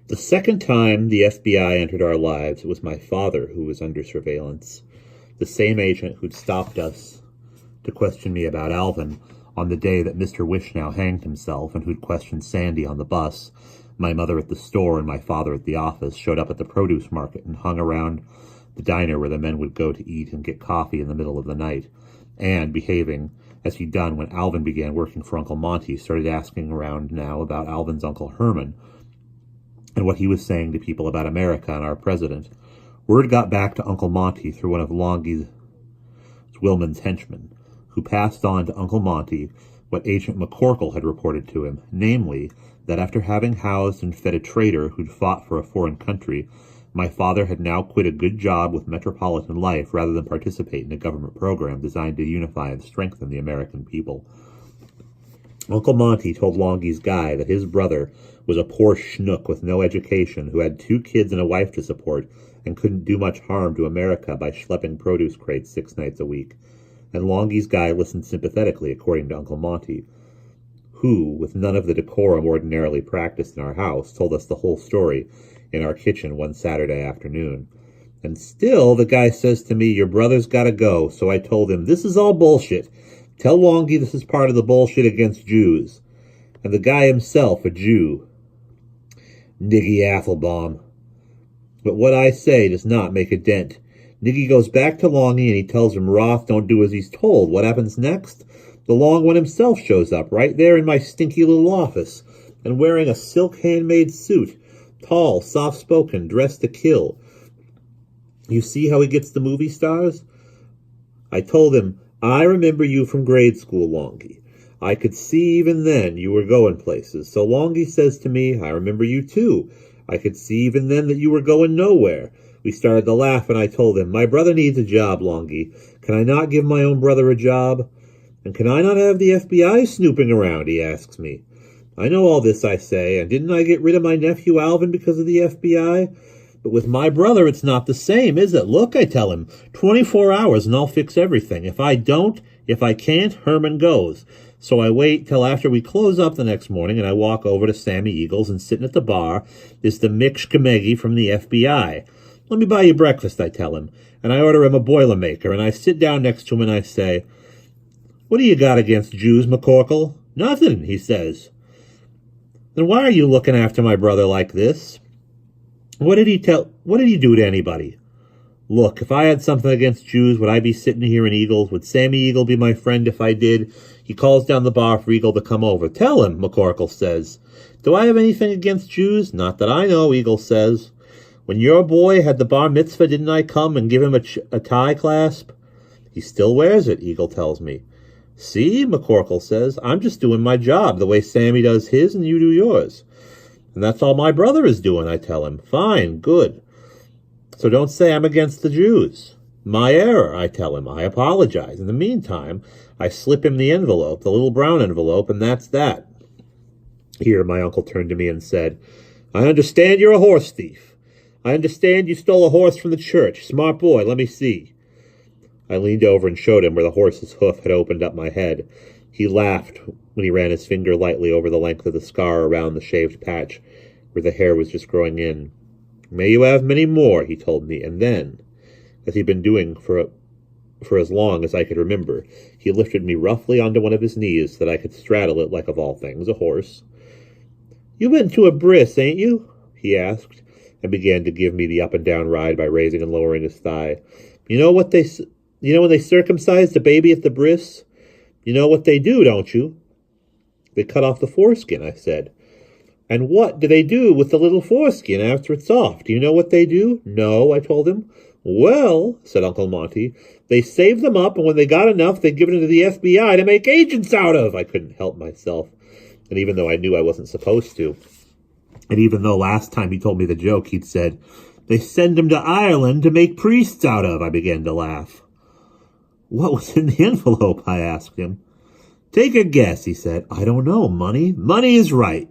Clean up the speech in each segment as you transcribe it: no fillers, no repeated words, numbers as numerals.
The second time the FBI entered our lives, it was my father who was under surveillance. The same agent who'd stopped us to question me about Alvin on the day that Mr. Wishnow hanged himself, and who'd questioned Sandy on the bus, my mother at the store and my father at the office, showed up at the produce market and hung around the diner where the men would go to eat and get coffee in the middle of the night, and, behaving as he'd done when Alvin began working for Uncle Monty, started asking around now about Alvin's Uncle Herman and what he was saying to people about America and our president. Word got back to Uncle Monty through one of Longy's Wilman's henchmen, who passed on to Uncle Monty what Agent McCorkle had reported to him, namely, that after having housed and fed a traitor who'd fought for a foreign country, my father had now quit a good job with metropolitan life rather than participate in a government program designed to unify and strengthen the American people. Uncle Monty told Longy's guy that his brother was a poor schnook with no education who had 2 kids and a wife to support and couldn't do much harm to America by schlepping produce crates 6 nights a week. And Longy's guy listened sympathetically, according to Uncle Monty, who, with none of the decorum ordinarily practiced in our house, told us the whole story in our kitchen one Saturday afternoon. And still, the guy says to me, "Your brother's got to go." So I told him, "This is all bullshit. Tell Longy this is part of the bullshit against Jews." And the guy himself, a Jew. Niggy Applebaum. But what I say does not make a dent. Niggy goes back to Longy and he tells him Roth don't do as he's told. What happens next? The long one himself shows up right there in my stinky little office and wearing a silk handmade suit, tall, soft-spoken, dressed to kill. You see how he gets the movie stars? I told him, "I remember you from grade school, Longy. I could see even then you were going places." So Longy says to me, "I remember you too. I could see even then that you were going nowhere." We started to laugh, and I told him, "My brother needs a job, Longy. Can I not give my own brother a job? And can I not have the FBI snooping around?" he asks me. "I know all this," I say, "and didn't I get rid of my nephew Alvin because of the FBI? But with my brother, it's not the same, is it? Look," I tell him, 24 hours and I'll fix everything. If I can't, Herman goes." So I wait till after we close up the next morning, and I walk over to Sammy Eagles, and sitting at the bar is the Mick Schmeggy from the FBI. "Let me buy you breakfast," I tell him, and I order him a Boilermaker, and I sit down next to him and I say, "What do you got against Jews, McCorkle?" "Nothing," he says. "Then why are you looking after my brother like this? What did he do to anybody?" "Look, if I had something against Jews, would I be sitting here in Eagles? Would Sammy Eagle be my friend if I did?" He calls down the bar for Eagle to come over. "Tell him," McCorkle says. "Do I have anything against Jews?" "Not that I know," Eagle says. "When your boy had the bar mitzvah, didn't I come and give him a tie clasp?" "He still wears it," Eagle tells me. "See," McCorkle says, "I'm just doing my job the way Sammy does his and you do yours." "And that's all my brother is doing," I tell him. "Fine, good. So don't say I'm against the Jews." "My error," I tell him. I apologize. In the meantime, I slip him the envelope, the little brown envelope, and that's that. Here, my uncle turned to me and said, "I understand you're a horse thief. I understand you stole a horse from the church. Smart boy, let me see." I leaned over and showed him where the horse's hoof had opened up my head. He laughed when he ran his finger lightly over the length of the scar around the shaved patch where the hair was just growing in. "May you have many more," he told me, and then, as he'd been doing for as long as I could remember, he lifted me roughly onto one of his knees so that I could straddle it like, of all things, a horse. "You been to a bris, ain't you?" he asked, and began to give me the up-and-down ride by raising and lowering his thigh. You know when they circumcise the baby at the bris? You know what they do, don't you?" "They cut off the foreskin," I said. "And what do they do with the little foreskin after it's off? Do you know what they do?" "No," I told him. "Well," said Uncle Monty, "they save them up, and when they got enough, they give it to the FBI to make agents out of." I couldn't help myself, and even though I knew I wasn't supposed to, and even though last time he told me the joke, he'd said, "They send them to Ireland to make priests out of," I began to laugh. "What was in the envelope?" I asked him. "Take a guess," he said. "I don't know. Money? Money is right.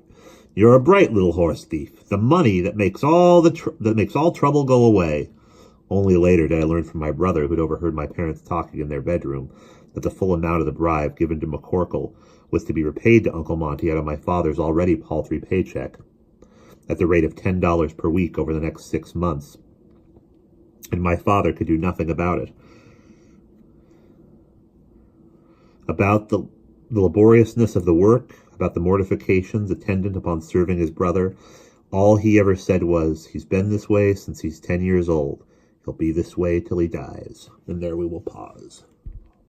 You're a bright little horse thief. The money that makes all trouble go away." Only later did I learn from my brother, who'd overheard my parents talking in their bedroom, that the full amount of the bribe given to McCorkle was to be repaid to Uncle Monty out of my father's already paltry paycheck. at the rate of $10 per week over the next 6 months, and my father could do nothing about it. About the laboriousness of the work, about the mortifications attendant upon serving his brother, all he ever said was, "He's been this way since he's 10 years old. He'll be this way till he dies." And there we will pause.